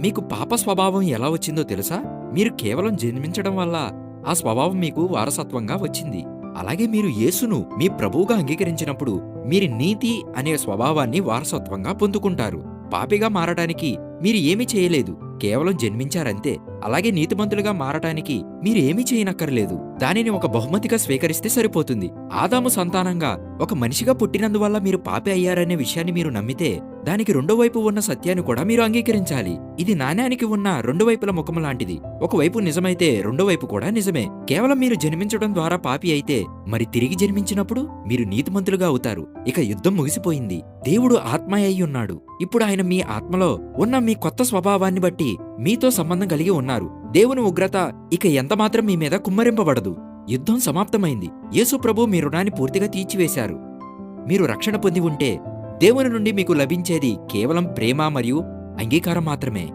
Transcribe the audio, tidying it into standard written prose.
మీకు పాప స్వభావం ఎలా వచ్చిందో తెలుసా? మీరు కేవలం జన్మించడం వల్ల ఆ స్వభావం మీకు వారసత్వంగా వచ్చింది. అలాగే మీరు యేసును మీ ప్రభువుగా అంగీకరించినప్పుడు మీరు నీతి అనే స్వభావాన్ని వారసత్వంగా పొందుకుంటారు. పాపిగా మారడానికి మీరు ఏమీ చేయలేదు, కేవలం జన్మించారంతే. అలాగే నీతిమంతులుగా మారటానికి మీరు ఏమీ చేయనక్కర్లేదు, దానిని ఒక బహుమతిగా స్వీకరిస్తే సరిపోతుంది. ఆదాము సంతానంగా ఒక మనిషిగా పుట్టినందువల్ల మీరు పాపి అయ్యారనే విషయాన్ని మీరు నమ్మితే దానికి రెండో వైపు ఉన్న సత్యాన్ని కూడా మీరు అంగీకరించాలి. ఇది నాణ్యానికి ఉన్న రెండు వైపుల ముఖము లాంటిది. ఒకవైపు నిజమైతే రెండో వైపు కూడా నిజమే. కేవలం మీరు జన్మించడం ద్వారా పాపి అయితే మరి తిరిగి జన్మించినప్పుడు మీరు నీతిమంతులుగా అవుతారు. ఇక యుద్ధం ముగిసిపోయింది. దేవుడు ఆత్మ అయి ఉన్నాడు. ఇప్పుడు ఆయన మీ ఆత్మలో ఉన్న మీ కొత్త స్వభావాన్ని బట్టి మీతో సంబంధం కలిగి ఉన్నారు. దేవుని ఉగ్రత ఇక ఎంతమాత్రం మీ మీద కుమ్మరింపబడదు. యుద్ధం సమాప్తమైంది. యేసు ప్రభు మీ రుణాన్ని పూర్తిగా తీర్చివేశారు. మీరు రక్షణ పొంది ఉంటే దేవుని నుండి మీకు లభించేది కేవలం ప్రేమ మరియు అంగీకారం మాత్రమే.